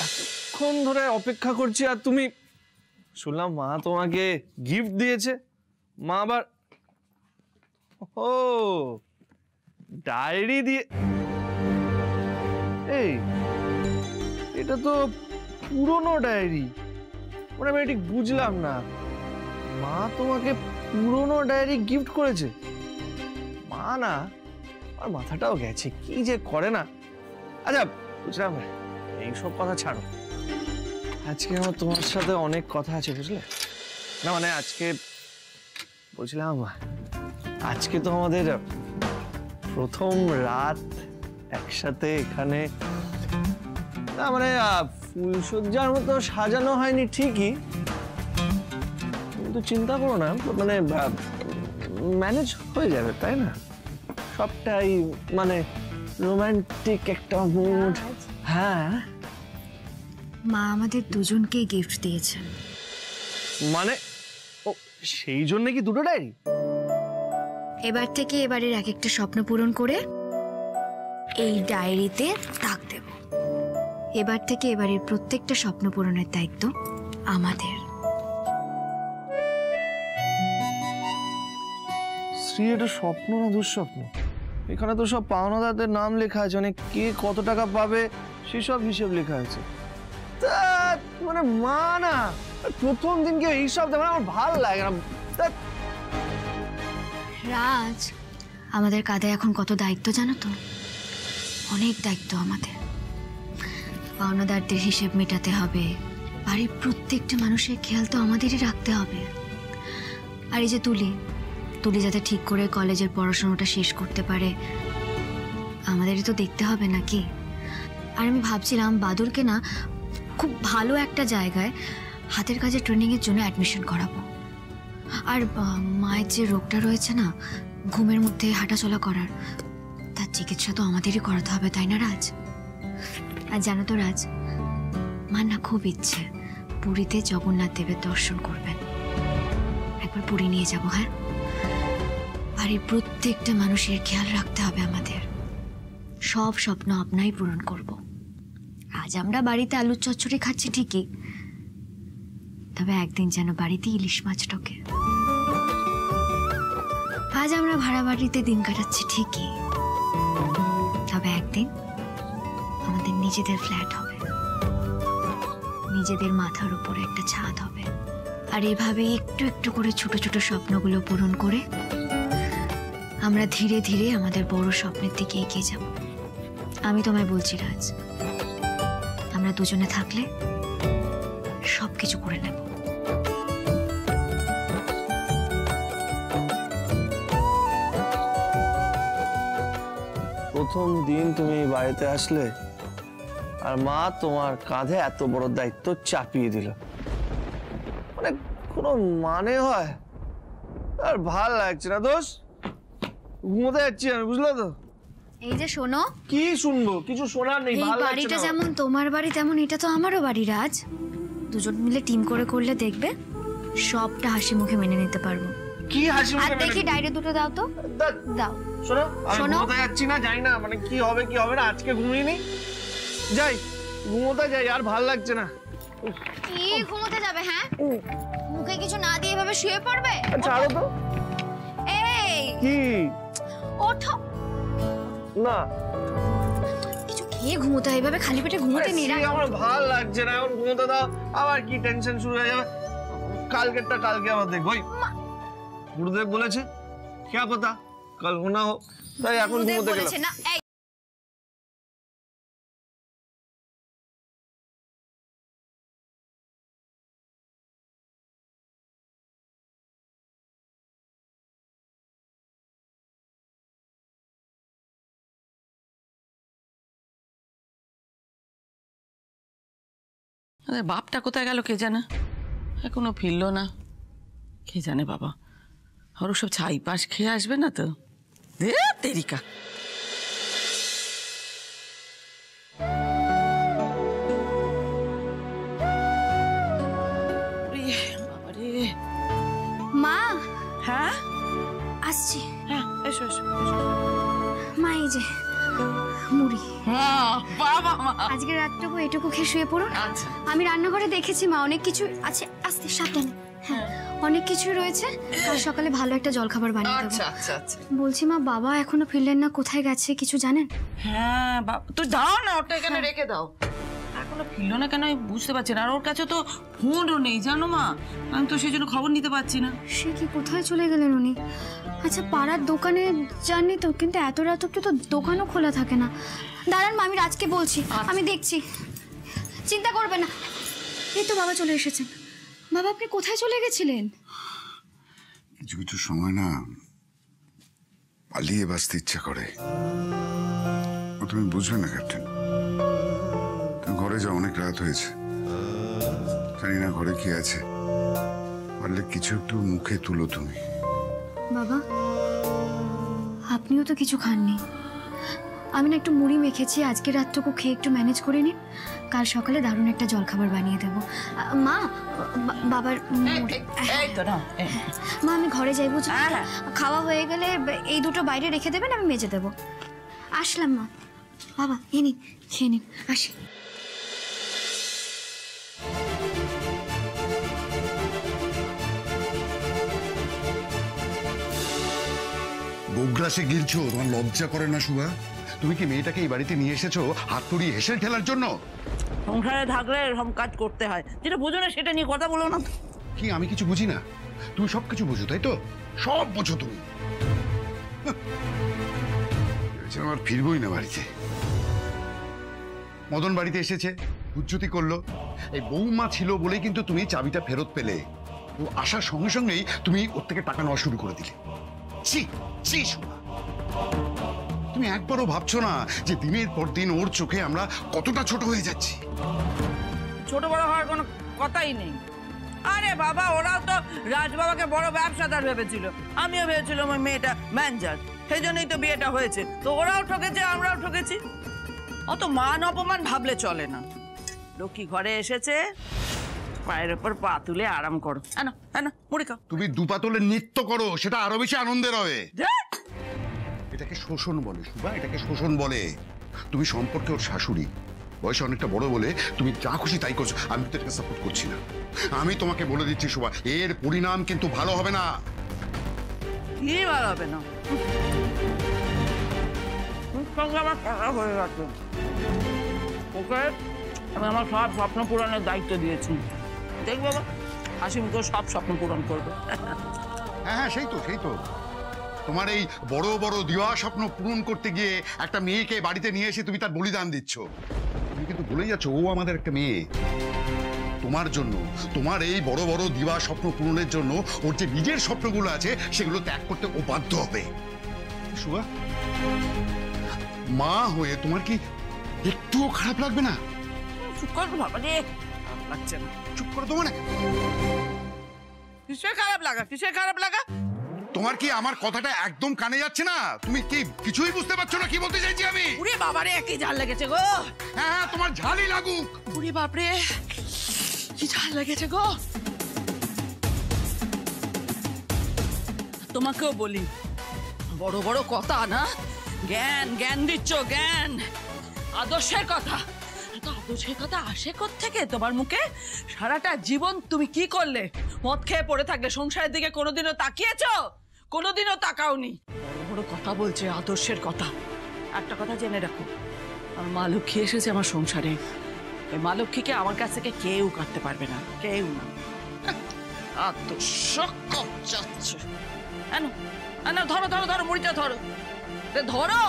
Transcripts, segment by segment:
এতক্ষণ ধরে অপেক্ষা করছি আর তুমি শুনলাম মা তোমাকে গিফট দিয়েছে। মা আবার ও ডায়েরি দিয়ে, এই এটা তো পুরনো ডায়েরি, মানে আমি ঠিক বুঝলাম না, মা তোমাকে পুরনো ডায়েরি গিফট করেছে? মা না, আর মাথাটাও গেছে, কি যে করে না। আচ্ছা বুঝলাম, এইসব কথা ছাড়ো, আজকে আমার তোমার সাথে অনেক কথা আছে বুঝলে। না মানে আজকে বলছিলাম, আজকে তো আমাদের প্রথম রাত একসাথে এখানে। না মানে ফুলসজ্জার মতো সাজানো হয়নি ঠিকই, কিন্তু চিন্তা করো না, মানে ম্যানেজ হয়ে যাবে তাই না? সবটাই মানে রোমান্টিক একটা মুড। হ্যাঁ, মা আমাদের দুজনকে গিফট দিয়েছেন। মানে ও সেই জন্য কি দুটো ডায়েরি? এবার থেকে এবারের এক একটা স্বপ্ন পূরণ করে এই ডায়েরিতে দাগ দেব। এবার থেকে এবারের প্রত্যেকটা স্বপ্ন পূরণের দায়িত্ব আমাদের। শ্রী, এটা স্বপ্ন না দুঃস্বপ্ন? এখানে তো সব পাওনাদারদের নাম লেখা আছে, মানে কে কত টাকা পাবে সেসব হিসেব লেখা আছে। তা মানে মা না প্রথম দিনকে এইসব মানে আমার ভালো লাগে না। রাজ, আমাদের কাঁধে এখন কত দায়িত্ব জানো তো? অনেক দায়িত্ব আমাদের। পাওনাদারদের হিসেব মেটাতে হবে, বাড়ির প্রত্যেকটা মানুষের খেয়াল তো আমাদেরই রাখতে হবে। আর এই যে তুলি যাতে ঠিক করে কলেজের পড়াশোনাটা শেষ করতে পারে, আমাদেরই তো দেখতে হবে নাকি? আর আমি ভাবছিলাম বাদুরকে না খুব ভালো একটা জায়গায় হাতের কাজে ট্রেনিংয়ের জন্য অ্যাডমিশন করাবো। আর মায়ের যে রোগটা রয়েছে না, ঘুমের মধ্যে হাঁটাচলা করার, তার চিকিৎসা তো আমাদেরই করাতে হবে তাই না রাজ? আর জানো তো রাজ, মার না খুব ইচ্ছে পুরীতে জগন্নাথ দেবের দর্শন করবেন। একবার পুরী নিয়ে যাবো। হ্যাঁ, বাড়ির প্রত্যেকটা মানুষের খেয়াল রাখতে হবে আমাদের। সব স্বপ্ন আপনাই পূরণ করব। আজ আমরা বাড়িতে আলুর চচ্চড়ি খাচ্ছি ঠিকই, তবে একদিন যেন বাড়িতে ইলিশ মাছ ঢোকে। আজ আমরা ভাড়া বাড়িতে দিন কাটাচ্ছি ঠিকই, তবে একদিন আমাদের নিজেদের ফ্ল্যাট হবে, নিজেদের মাথার উপরে একটা ছাদ হবে। আর এভাবে একটু একটু করে ছোট ছোট স্বপ্নগুলো পূরণ করে আমরা ধীরে ধীরে আমাদের বড় স্বপ্নের দিকে এগিয়ে যাব। আমি তোমায় বলছি রাজ, আমরা দুজনে থাকলে সবকিছু করে নেব। প্রথম দিন তুমি বাড়িতে আসলে আর মা তোমার কাঁধে এত বড় দায়িত্ব চাপিয়ে দিল, মানে কোনো মানে হয়? আর ভাল লাগছে না দোষ, ঘুমোতে যাচ্ছি আমি, বুঝলো তো? এই যে শোনো। কি শুনবো? কিছু শোনার নেই। এই বাড়িটা যেমন তোমার বাড়ি তেমন এটা তো আমারও বাড়ি রাজ। দুজন মিলে টিম করে করলে দেখবে সবটা হাসি মুখে মেনে নিতে পারবো। কি হাসি মুখে? আর দেখি ডায়েরি দুটো দাও তো। দাও। শোনো, আমি ঘুমোতে যাচ্ছি না, যাই না, মানে কি হবে কি হবে না, আজকে ঘুমিয়ে নি, যাই ঘুমোতে যাই, আর ভাল লাগছে না। কি ঘুমোতে যাবে? হ্যাঁ, মুখে কিছু না দিয়ে এভাবে শুয়ে পড়বে? ছাড়ো তো। এই কি? ওঠো না, কিছু খেয়ে ঘুমোতে হয়, এভাবে খালি পেটে ঘুমোতে নেই। আমার ভাল লাগছে না, এখন ঘুমোতে দাও, আবার কি টেনশন শুরু হয়ে যাবে। কালকেরটা কালকে আবার দেখবো। গুরুদেব বলেছে क्या पता कल होना हो, তাই এখন ঘুমোতে গেলাম। না বাপটা কোথায় গেল কে জানে, এখনো ফিরলো না। কে জানে বাবা, আর সব ছাই পাশ খেয়ে আসবে না তো? দে তেরিকা। মা। হ্যাঁ আসছি। হ্যাঁ এসো এসো। মা এই যে মুড়ি। হ্যাঁ বাবা মা। আজকে রাতটুকু এটুকু খেয়ে শুয়ে পড়ুন। আচ্ছা। আমি রান্নাঘরে দেখেছি মা অনেক কিছু আছে। আস্তে সাবধানে। হ্যাঁ অনেক কিছু রয়েছে, কাল সকালে ভালো একটা জলখাবার বানিয়ে দেবো। আচ্ছা আচ্ছা আচ্ছা। বলছি মা, বাবা এখনো ফিরলেন না, কোথায় গেছে কিছু জানেন? হ্যাঁ বাবা, তুই দাও না, ওটা এখানে রেখে দাও। এখনো ফিরলো না কেন আমি বুঝতে পারছি না। আর ওর কাছে তো ফোনও নেই জানো মা, আমি তো সেই জন্য খবর নিতে পারছি না। সে কি, কোথায় চলে গেলেন উনি? আচ্ছা পাড়ার দোকানে যাননি তো? কিন্তু এত রাত অব্দি তো দোকানও খোলা থাকে না। দাঁড়ান মা, আমি রাজকে বলছি, আমি দেখছি, চিন্তা করবে না। এই তো বাবা চলে এসেছেন। বাবা আপনি কোথায় চলে গেছিলেন? কিছু কিছু সময় না পালিয়ে বাঁচতে ইচ্ছা করে। তুমি বুঝবে না ক্যাপ্টেন। তুমি ঘরে যাও, অনেক রাত হয়েছে। জানি না ঘরে কি আছে, পারলে কিছু একটু মুখে তুলো তুমি। বাবা আপনিও তো কিছু খাননি। আমি না একটু মুড়ি মেখেছি, আজকে রাতটুকু খেয়ে একটু ম্যানেজ করে নিন, কাল সকালে দারুণ একটা জলখাবার বানিয়ে দেবো। মা বাবার এই তো না, মা আমি ঘরে যাই বুঝলি? হ্যাঁ। খাওয়া হয়ে গেলে এই দুটো বাইরে রেখে দেবেন, আমি মেজে দেবো। আসলাম মা। বাবা এ নিন, খেয়ে নিন, আসি। গোগ্রাসে গিলছো, তোমার লজ্জা করে না শুভা? তুমি কি মেয়েটাকে এই বাড়িতে নিয়ে এসেছো হাতুড়ি হেসেল খেলার জন্য? সংসারে থাকলে এরকম কাজ করতে হয়, যেটা বুঝো না সেটা নিয়ে কথা বলো না। কি আমি কিছু বুঝি না? তুমি সব কিছু বুঝো তাই তো? সব বোঝো তুমি। ভেবেছিলাম আমার ফিরবই না বাড়িতে। মদন বাড়িতে এসেছে, হুজ্জুতি করলো। এই বৌমা ছিল বলেই কিন্তু তুমি চাবিটা ফেরত পেলে। ও আসার সঙ্গে সঙ্গেই তুমি ওর থেকে টাকা নেওয়া শুরু করে দিলে। ছি ছি শোনা, তুমি একবারও ভাবছো না যে দিনের পর দিন ওর চোখে আমরা কতটা ছোট হয়ে যাচ্ছি? ছোট বড় হওয়ার কোনো কথাই নেই। আরে বাবা, ওরাও তো রাজবাবাকে বড় ব্যবসাদার ভেবেছিল, আমিও ভেবেছিলাম ওই মেয়েটা ম্যানেজার, সেই জন্যই তো বিয়েটা হয়েছে। তো ওরাও ঠকেছে, আমরাও ঠকেছি। অত মান অপমান ভাবলে চলে না। লক্ষ্মী ঘরে এসেছে, পায়ের ওপর পা তুলে আরাম করো। হ্যাঁ না মুড়ি খাও। তুমি দুপাতলে নৃত্য করো, সেটা আরো বেশি আনন্দের হবে। ধ্যাৎ! এটাকে শোষণ বলে শুভা, এটাকে শোষণ বলে। তুমি সম্পর্কে ওর শাশুড়ি, বয়সে অনেকটা বড় বলে তুমি যা খুশি তাই করছো। আমি তো এটাকে সাপোর্ট করছি না। আমি তোমাকে বলে দিচ্ছি শুভা, এর পরিণাম কিন্তু ভালো হবে না। কি ভালো হবে না? সঙ্গে আমার কথা হয়ে গেছে। ওকে আমি আমার সব স্বপ্ন পূরণের দায়িত্ব দিয়েছি। দেখ বাবা, হাসিমুখে সব স্বপ্ন পূরণ করবে। হ্যাঁ হ্যাঁ, সেই তো তোমার এই বড় বড় দিওয়া স্বপ্ন পূরণ করতে গিয়ে একটা মেয়েকে বাড়িতে নিয়ে এসে তুমি তার বলিদান দিচ্ছ। তুমি কিন্তু ভুলেই যাচ্ছ ও আমাদের একটা মেয়ে। তোমার জন্য, তোমার এই বড় বড় দিওয়া স্বপ্ন পূরণের জন্য ওর যে নিজের স্বপ্নগুলো আছে সেগুলো ত্যাগ করতে ও বাধ্য হবে। শুভা, মা হয়ে তোমার কি একটুও খারাপ লাগবে না? চুপ কর বাবা রে, লাগছে না। চুপ করে তোমার কিসের খারাপ লাগা? তোমার কি আমার কথাটা একদম কানে যাচ্ছে না? তুমি কি কিছুই বুঝতে পারছো না কি বলতে চাইছি আমি? উরে বাবারে, কি ঝাল লেগেছে গো! হ্যাঁ হ্যাঁ, তোমার ঝালই লাগুক। উরে বাপরে, কি ঝাল লেগেছে গো! তোমাকেও বলি, বড় বড় কথা না, জ্ঞান দিচ্ছ, জ্ঞান, আদর্শের কথা। তো আদর্শের কথা আসে কোত্থেকে তোমার মুখে? সারাটা জীবন তুমি কি করলে? মদ খেয়ে পড়ে থাকলে, সংসারের দিকে কোনোদিনও তাকিয়েছো? কোনোদিনও তাকাওনি। বড় বড় কথা বলছে, আদর্শের কথা। একটা কথা জেনে রাখো, আমার মা লক্ষ্মী এসেছে আমার সংসারে। ওই মা লক্ষ্মীকে আমার কাছ থেকে কেউ কাটতে পারবে না, কেউ না। আদর্শ কম যাচ্ছে। ধরো মুড়িটা ধরো, ধরো।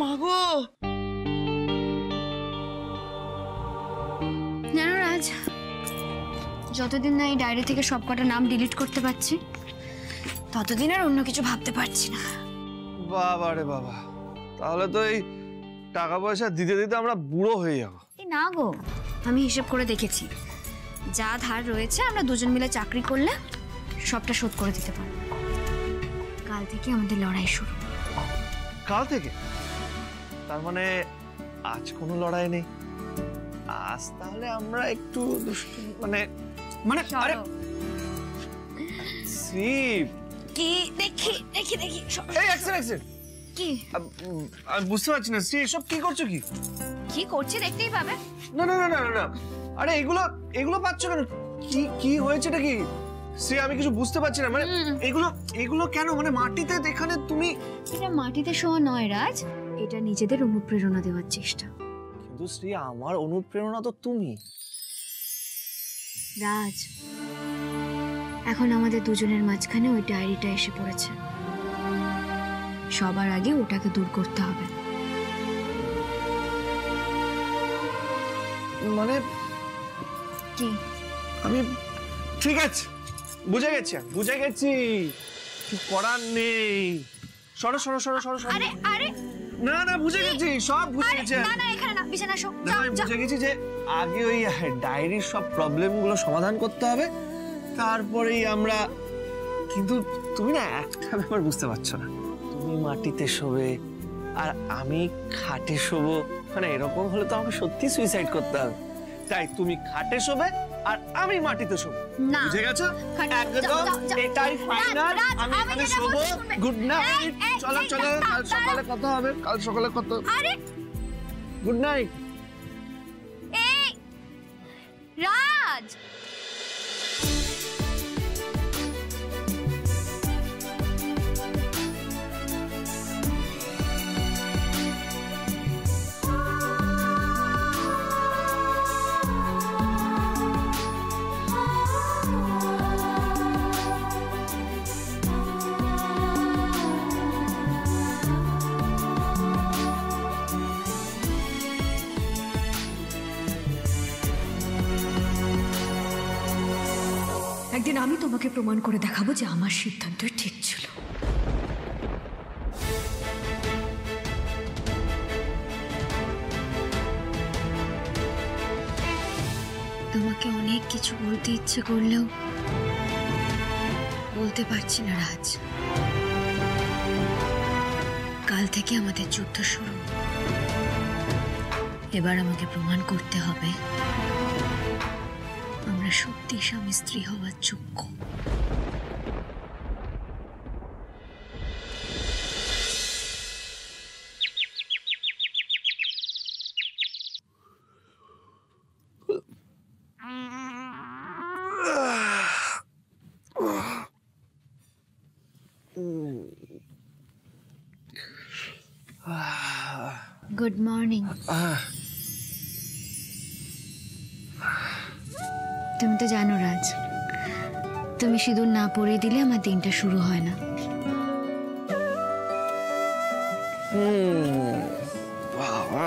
মাগো, জানো রাজ, যতদিন না এই ডায়েরি থেকে সব কটা নাম ডিলিট করতে পারছি, ততদিন আর অন্য কিছু ভাবতে পারছি না। বাবা রে বাবা, তাহলে তো এই টাকা পয়সা দিতে দিতে আমরা বুড়ো হয়ে যাবো। এই না গো, আমি হিসেব করে দেখেছি, যা ধার রয়েছে আমরা দুজন মিলে চাকরি করলে সবটা শোধ করে দিতে পারবো। কাল থেকে আমাদের লড়াই শুরু। কাল থেকে? তার মানে আজ কোনো লড়াই নেই। আজ তাহলে আমরা একটু মানে আরে শিব, কি দেখি এই এক সেকেন্ড, কি আমি বুঝতে পারছি না শ্রী, এসব কি করছো? কি কি করছে দেখতেই পাবে। না না না না না, আরে এগুলো এগুলো পাচ্ছ কেন? কি কি হয়েছেটা কি শ্রী? আমি কিছু বুঝতে পারছি না, মানে এগুলো এগুলো কেন? মানে মাটিতে এখানে তুমি। এটা মাটিতে শোয়া নয় রাজ, এটা নিজেদের অনুপ্রেরণা দেওয়ার চেষ্টা। কিন্তু শ্রী, আমার অনুপ্রেরণা তো তুমি। রাজ, এখন আমাদের দুজনের মাঝখানে ওই ডায়েরিটা এসে পড়েছে। সবার আগে ওটাকে দূর করতে হবে। মানে কি? আমি ঠিক আছে, বুঝে গেছি বুঝে গেছি, কিছু করার নেই। সরো সরো সরো সরো সরো। আরে আরে না না, বুঝে গেছি, সব বুঝে গেছি। না না, এখানে না, বিছানা শো। না, আমি বুঝে গেছি যে আগে ওই ডায়েরির সব প্রবলেমগুলো সমাধান করতে হবে, তারপরেই আমরা। কিন্তু তুমি না একটা ব্যাপার বুঝতে পারছো না, তুমি মাটিতে শোবে আর আমি খাটে শোবো, মানে এরকম হলে তো আমাকে সত্যি সুইসাইড করতে হবে। তাই তুমি খাটে শোবে আর আমি মাটিতে শোবো, না, বুঝে গেছো? একদম এটাই ফাইনাল। আমি এখানে শোবো। Good night. চলো চলো, কাল সকালে কথা হবে, কাল সকালে কথা। আরে গুড নাইট। এই রাজ, একদিন আমি তোমাকে প্রমাণ করে দেখাবো যে আমার সিদ্ধান্তই ঠিক ছিল। তোমাকে অনেক কিছু বলতে ইচ্ছে করলেও বলতে পারছি না রাজ। কাল থেকে আমাদের যুদ্ধ শুরু। এবার আমাকে প্রমাণ করতে হবে আমরা সত্যি স্বামী স্ত্রী হওয়ার যোগ্য। Good morning. তুমি তো জানো রাজ, তুমি সিঁদুর না পরিয়ে দিলে আমার দিনটা শুরু হয় না। বাবা,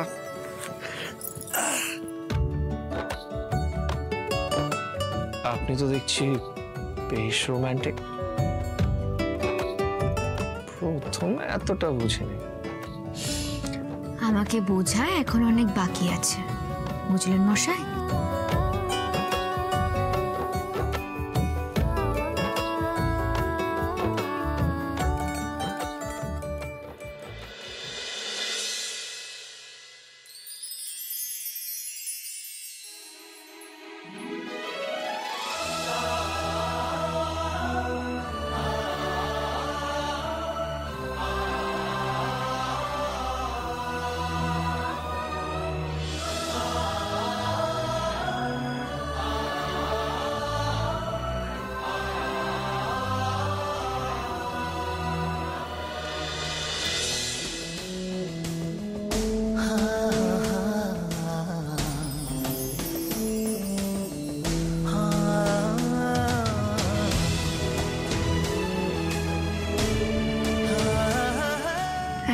আপনি তো দেখছি বেশ রোমান্টিক। প্রথমে এতটা বুঝিনি। আমাকে বোঝা এখন অনেক বাকি আছে, বুঝলেন মশাই?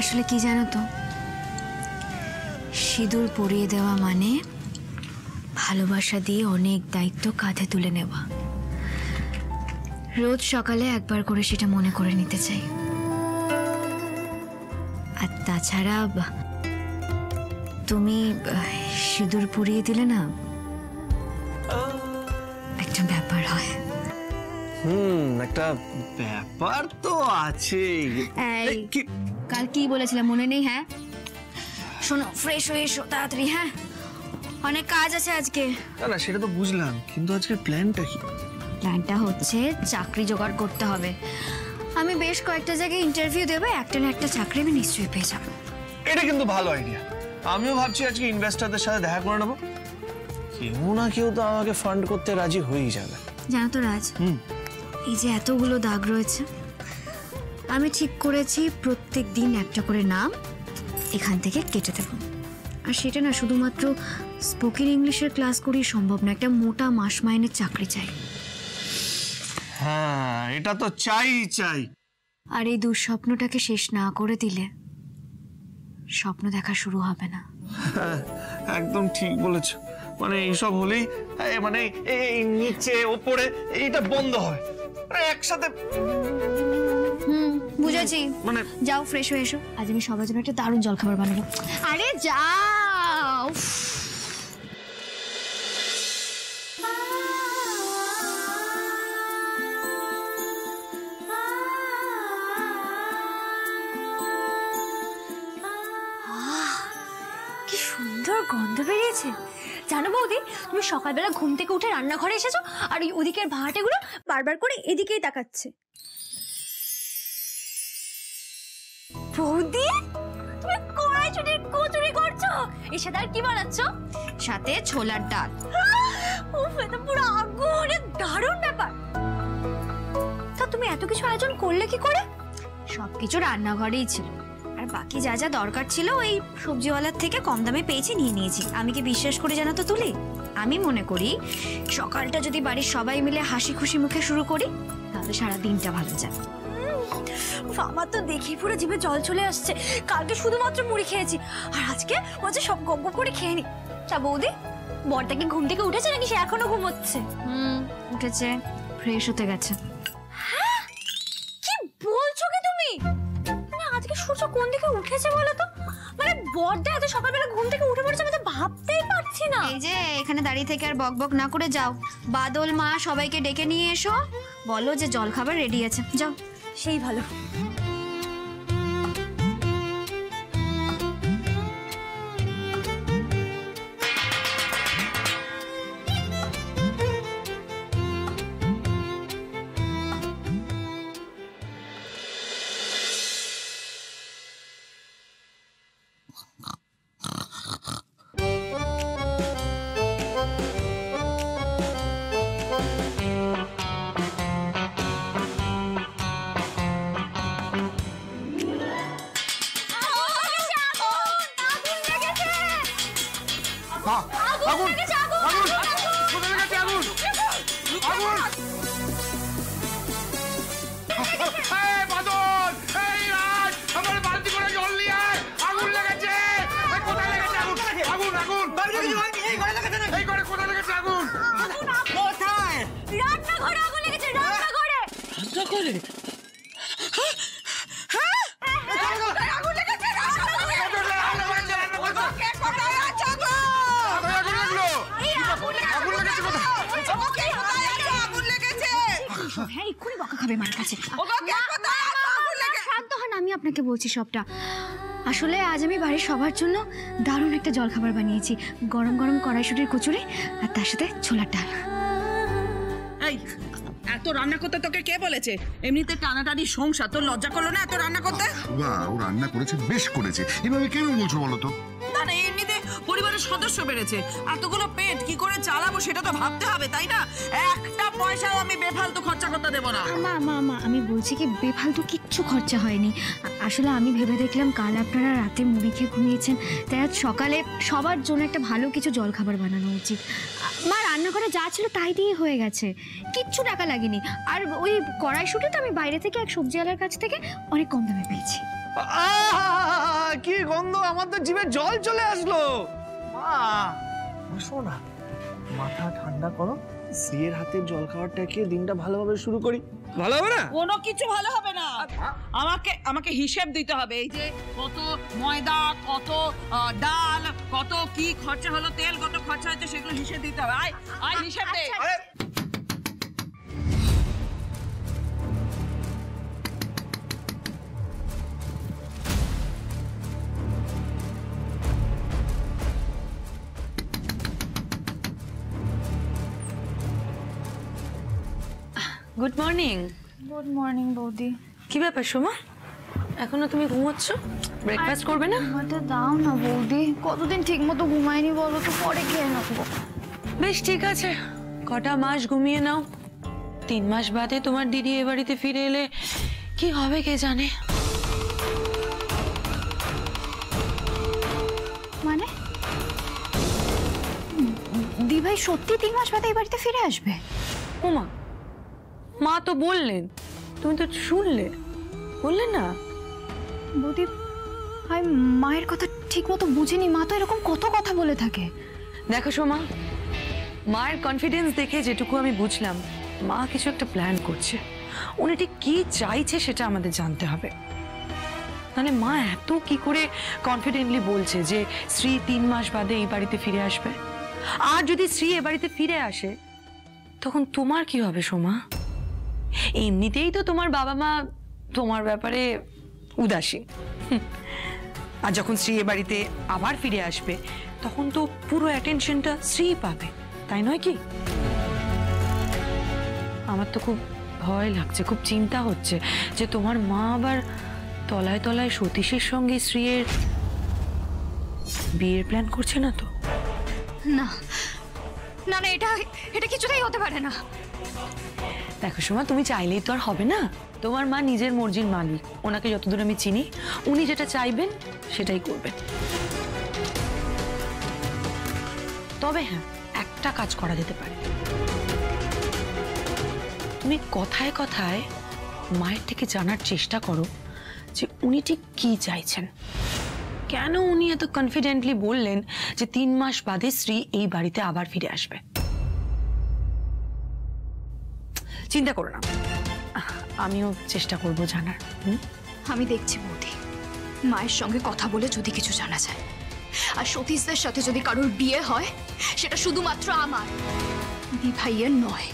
আসলে কি জানো তো, সিঁদুর পরিয়ে দেওয়া মানে ভালোবাসা দিয়ে অনেক দায়িত্ব কাঁধে তুলে নেওয়া। রোজ সকালে একবার করে সেটা মনে করে নিতে চাই। আর তাছাড়া তুমি সিঁদুর পরিয়ে দিলে না, একটা ব্যাপার হয়। একটা ব্যাপার তো আছেই। কাল কি বলেছিলাম মনে নেই? হ্যাঁ শোনো, ফ্রেশ হয়ে এসো তাড়াতাড়ি। হ্যাঁ, অনেক কাজ আছে আজকে। না না, সেটা তো বুঝলাম, কিন্তু আজকের প্ল্যানটা কি? প্ল্যানটা হচ্ছে চাকরি জোগাড় করতে হবে। আমি বেশ কয়েকটা জায়গায় ইন্টারভিউ দেবে, একটা না একটা চাকরি আমি নিশ্চয়ই পেয়ে যাবো। এটা কিন্তু ভালো আইডিয়া। আমিও ভাবছি আজকে ইনভেস্টরদের সাথে দেখা করে নেবো, কেউ না কেউ তো আমাকে ফান্ড করতে রাজি হয়েই যাবে। জানো তো রাজ, এই যে এতগুলো দাগ রয়েছে, আমি ঠিক করেছি প্রত্যেক দিন একটা করে নাম এখান থেকে কেটে দেব। আর সেটা না শুধুমাত্র স্পোকেন ইংলিশের ক্লাস করেই সম্ভব না, একটা মোটা মাস মাইনের চাকরি চাই। হ্যাঁ, এটা তো চাই চাই। আর এই দুঃস্বপ্নটাকে শেষ না করে দিলে স্বপ্ন দেখা শুরু হবে না। হ্যাঁ, একদম ঠিক বলেছ। মানে এইসব হলেই মানে এই নিচে ওপরে এইটা বন্ধ হয়, মানে একসাথে। বুঝেছি, মানে যাও ফ্রেশ হয়ে এসো, আজ আমি সবার জন্য একটা দারুণ জলখাবার বানাবো। আরে যাও। কি সুন্দর গন্ধ বেরিয়েছে। জানো বৌদি, তুমি সকালবেলা ঘুম থেকে উঠে রান্নাঘরে এসেছো আর ওই ওদিকের ভাড়াটেগুলো বারবার করে এদিকেই তাকাচ্ছে। বৌদি, তুমি কড়াইশুঁটির কচুরি করছো, এর সাথে আর কি বানাচ্ছো? সাথে ছোলার ডাল। উফ, এটা পুরো আগুন, দারুণ ব্যাপার। তা তুমি এত কিছু আয়োজন করলে কি করে? সবকিছু রান্নাঘরেই ছিল, আর বাকি যা যা দরকার ছিল ওই সবজিওয়ালার থেকে কম দামে পেয়েছি, নিয়ে নিয়েছি। আমি কি বিশ্বাস করে জানো তো তুলি, আমি মনে করি সকালটা যদি বাড়ির সবাই মিলে হাসি খুশি মুখে শুরু করি তাহলে সারা দিনটা ভালো যাবে। আমার তো দেখি পুরো জিভে জল চলে আসছে। কালকে শুধুমাত্র মুড়ি খেয়েছি, আর আজকে হচ্ছে সব গপ গপ করে খেয়ে নি। তা বৌদি, বরটা কি ঘুম থেকে উঠেছে নাকি সে এখনো ঘুমোচ্ছে? উঠেছে, ফ্রেশ হতে গেছে। হ্যাঁ, কি বলছো কি তুমি? মানে আজকে সূর্য কোন দিকে উঠেছে বলো তো? মানে বরটা এত সকালবেলা ঘুম থেকে উঠে পড়েছে, আমি তো ভাবতেই পারছি না। এই যে এখানে দাঁড়িয়ে থেকে আর বকবক না করে যাও, বাদল মা সবাইকে ডেকে নিয়ে এসো, বলো যে জলখাবার রেডি আছে, যাও। সেই ভালো। আগুন! আগুন! কোথায় লেগেছে আগুন? আগুন! এই বাদল! এই রাজ! আমার বালতি করে জল নিয়ে আয়! আগুন লেগেছে! এই কোথায় লেগেছে আগুন? আগুন! আগুন! এই ঘরে কোথায় লেগেছে আগুন? কোথায়? রান্নাঘরে আগুন লেগেছে, রান্নাঘরে। রান্নাঘরে? আগুন লেগেছে, হ্যাঁ, এক্ষুনি বকা খাবে মার কাছে। শান্ত হন, আমি আপনাকে বলছি সবটা। আসলে আজ আমি বাড়ির সবার জন্য দারুণ একটা জলখাবার বানিয়েছি, গরম গরম কড়াইশুঁটির কচুরি আর তার সাথে ছোলার ডাল। এই, এত রান্না করতে তোকে কে বলেছে? এমনিতে টানাটানি সংসার, তোর লজ্জা করলো না এত রান্না করতে? ও রান্না করেছে, বেশ করেছে। এভাবে কেন বলছো বলো তো? না না, এমনিতে পরিবারের সদস্য বেড়েছে, এতগুলো পেট কি করে চালাবো সেটা তো ভাবতে হবে, তাই না? একটা পয়সাও আমি বেফালতু খরচা করতে দেবো না। মা আমি বলছি কি বেফালতু কিচ্ছু খরচা হয়নি। আসলে আমি ভেবে দেখলাম কাল আপনারা রাতে মুড়ি খেয়ে ঘুমিয়েছেন, তাই আজ সকালে সবার জন্য একটা ভালো কিছু জলখাবার বানানো উচিত। মা রান্নাঘরে যা ছিল তাই দিয়ে হয়ে গেছে, কিচ্ছু টাকা লাগেনি। আর ওই কড়াইশুঁটি তো আমি বাইরে থেকে এক সবজিওয়ালার কাছ থেকে অনেক কম দামে পেয়েছি। কি গন্ধ, আমার তো জিভে জল চলে আসলো। মা, শোনা, মাথা ঠান্ডা করো, সিয়ের হাতের জল খাবারটা খেয়ে দিনটা ভালোভাবে শুরু করি। ভালো হবে না? কোনো কিছু ভালো হবে না। আমাকে হিসেব দিতে হবে, এই যে কত ময়দা, কত ডাল, কত কি খরচা হলো, তেল কত খরচা হয়েছে সেগুলো হিসেব দিতে হবে। আয় হিসেব দে। Good morning. গুড মর্নিং বৌদি। কি ব্যাপার সোমা, এখনো তুমি ঘুমোচ্ছ? ব্রেকফাস্ট করবে না? ঘুমাতে দাও না বৌদি, কতদিন ঠিক মতো ঘুমাইনি বলো তো, পরে খেয়ে নেবো। বেশ ঠিক আছে, কটা মাস ঘুমিয়ে নাও। 3 মাস বাদে তোমার দিদি এ বাড়িতে ফিরে এলে কি হবে কে জানে। মানে দি ভাই সত্যি 3 মাস বাদে এই বাড়িতে ফিরে আসবে? ওমা, মা তো বললেন, তুমি তো শুনলে, বললেন না? বৌদি আমি মায়ের কথা ঠিক মতো বুঝিনি, মা তো এরকম কত কথা বলে থাকে। দেখো সোমা, মায়ের কনফিডেন্স দেখে যেটুকু আমি বুঝলাম, মা কিছু একটা প্ল্যান করছে। উনি ঠিক কি চাইছে সেটা আমাদের জানতে হবে। মানে মা এত কি করে কনফিডেন্টলি বলছে যে শ্রী 3 মাস বাদে এই বাড়িতে ফিরে আসবে? আর যদি শ্রী এ বাড়িতে ফিরে আসে তখন তোমার কি হবে সোমা? এমনিতেই তো তোমার বাবা মা তোমার ব্যাপারে উদাসীন, আর যখন শ্রী এ বাড়িতে আবার ফিরে আসবে তখন তো পুরো অ্যাটেনশনটা শ্রী পাবে, তাই নয় কি? আমার তো খুব ভয় লাগছে, খুব চিন্তা হচ্ছে যে তোমার মা আবার তলায় তলায় সতীশের সঙ্গে শ্রীয়ের বিয়ের প্ল্যান করছে না তো? না না না, এটা এটা কিছুতেই হতে পারে না। দেখো সোমা, তুমি চাইলেই তো আর হবে না। তোমার মা নিজের মর্জির মালিক, ওনাকে যতদূর আমি চিনি উনি যেটা চাইবেন সেটাই করবেন। তবে হ্যাঁ, একটা কাজ করা যেতে পারে। তুমি কথায় কথায় মায়ের থেকে জানার চেষ্টা করো যে উনি ঠিক কি চাইছেন, কেন উনি এত কনফিডেন্টলি বললেন যে 3 মাস বাদে শ্রী এই বাড়িতে আবার ফিরে আসবে। চিন্তা করো না, আমিও চেষ্টা করব জানার। আমি দেখছি বৌদি, মায়ের সঙ্গে কথা বলে যদি কিছু জানা যায়। আর সতীশদের সাথে যদি কারোর বিয়ে হয় সেটা শুধুমাত্র আমার, দি ভাইয়ের নয়।